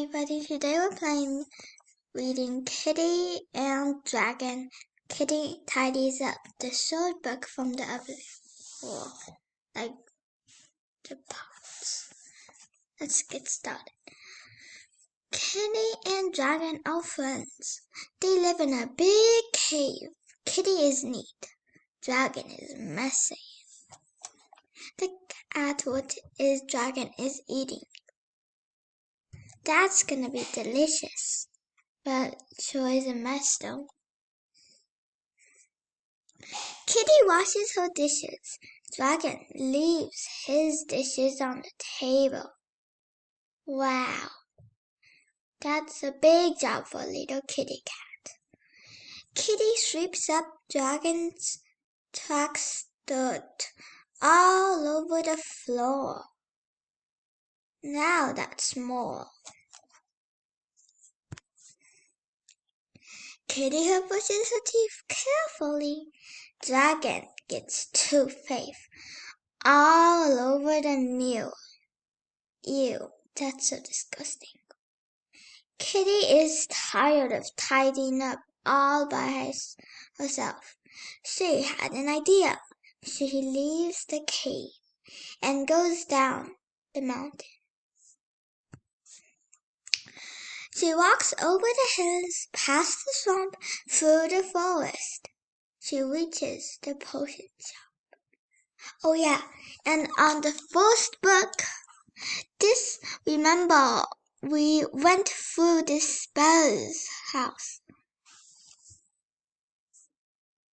everybody, today we're reading Kitty and Dragon. Kitty tidies up the short book from the other wall, like the pots. Let's get started. Kitty and Dragon are friends. They live in a big cave. Kitty is neat. Dragon is messy. Look at what Dragon is eating. That's gonna be delicious. But sure is a mess though. Kitty washes her dishes. Dragon leaves his dishes on the table. Wow, that's a big job for a little kitty cat. Kitty sweeps up Dragon's tracks dirt all over the floor. Now that's more. Kitty brushes her teeth carefully. Dragon gets toothpaste all over the mirror. Ew, that's so disgusting. Kitty is tired of tidying up all by herself. She had an idea. She leaves the cave and goes down the mountain. She walks over the hills, past the swamp, through the forest. She reaches the potion shop. Oh yeah, and on the first book, remember, we went through the spell's house.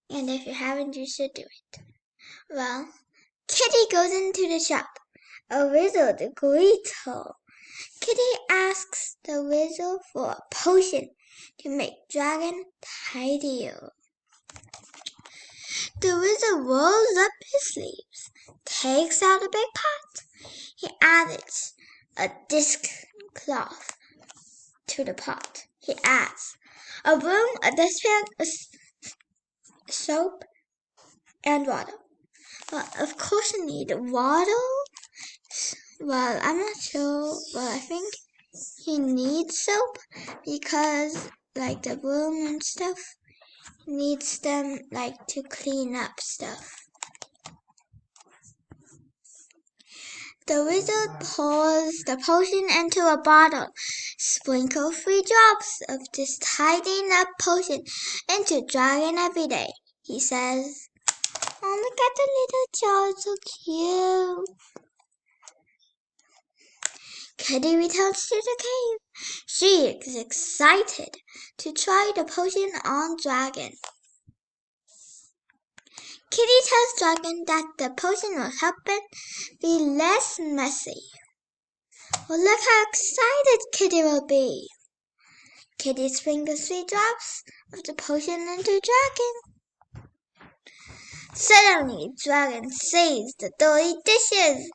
And if you haven't, you should do it. Well, Kitty goes into the shop. A wizard greets her. Kitty asks the wizard for a potion to make Dragon tidier. The wizard rolls up his sleeves, takes out a big pot. He adds a dishcloth to the pot. He adds a broom, a dustpan, soap, and water. Well, of course you need water. Well, I'm not sure. Well, I think he needs soap because, like, the broom and stuff, he needs them, like, to clean up stuff. The wizard pours the potion into a bottle. Sprinkle 3 drops of this tidying up potion into Dragon every day, he says. Oh, look at the little jar, it's so cute. Kitty returns to the cave. She is excited to try the potion on Dragon. Kitty tells Dragon that the potion will help it be less messy. Well, look how excited Kitty will be. Kitty sprinkles 3 drops of the potion into Dragon. Suddenly, Dragon sees the dirty dishes.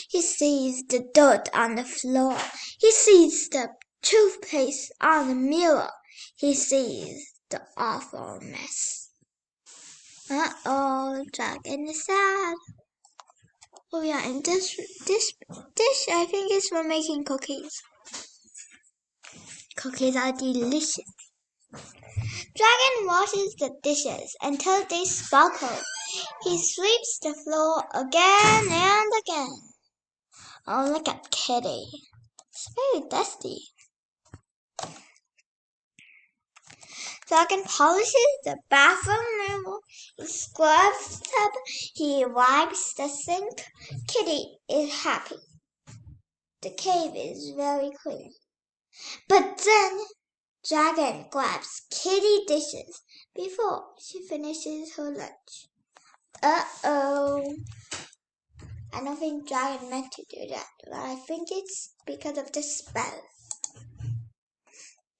He sees the dirt on the floor. He sees the toothpaste on the mirror. He sees the awful mess. Uh-oh, Dragon is sad. Oh yeah, and this dish I think is for making cookies. Cookies are delicious. Dragon washes the dishes until they sparkle. He sweeps the floor again and again. Oh, look at Kitty. It's very dusty. Dragon polishes the bathroom mirror. He scrubs the tub. He wipes the sink. Kitty is happy. The cave is very clean. But then Dragon grabs Kitty dishes before she finishes her lunch. Uh-oh. I don't think Dragon meant to do that, but I think it's because of the spell.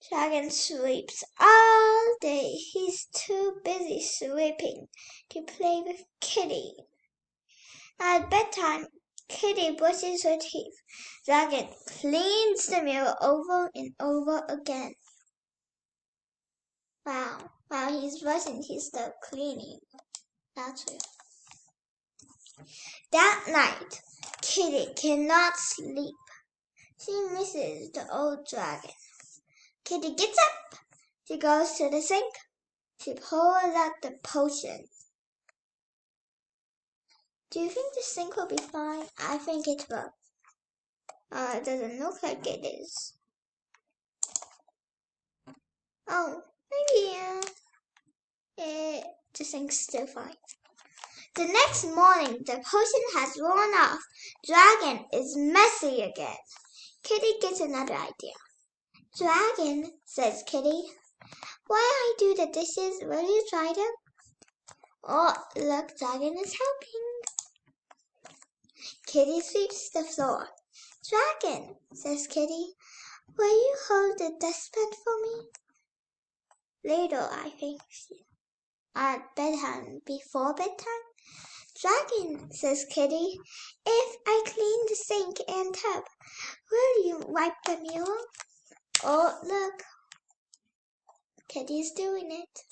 Dragon sweeps all day. He's too busy sweeping to play with Kitty. At bedtime, Kitty brushes her teeth. Dragon cleans the mirror over and over again. Wow, while he's brushing, he's still cleaning. That's real. That night, Kitty cannot sleep. She misses the old dragon. Kitty gets up. She goes to the sink. She pulls out the potion. Do you think the sink will be fine? I think it will. It doesn't look like it is. Oh, maybe the sink's still fine. The next morning, the potion has worn off. Dragon is messy again. Kitty gets another idea. Dragon, says Kitty, while I do the dishes, will you try them? Oh, look, Dragon is helping. Kitty sweeps the floor. Dragon, says Kitty, will you hold the dustpan for me? Later, I think. At bedtime, before bedtime? Dragon, says Kitty, if I clean the sink and tub, will you wipe the mirror? Oh, look. Kitty's doing it.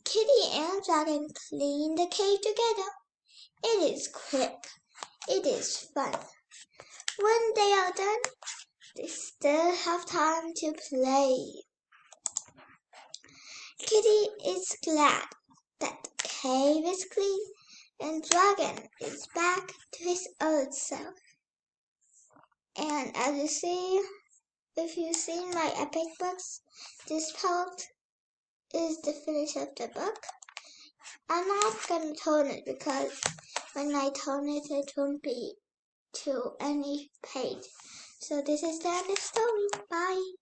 Kitty and Dragon clean the cave together. It is quick. It is fun. When they are done, they still have time to play. Kitty is glad that the cave is clean and Dragon is back to his old self. And as you see, if you've seen my epic books, this part is the finish of the book. I'm not gonna tone it because when I tone it, it won't be to any page. So this is the end of the story. Bye.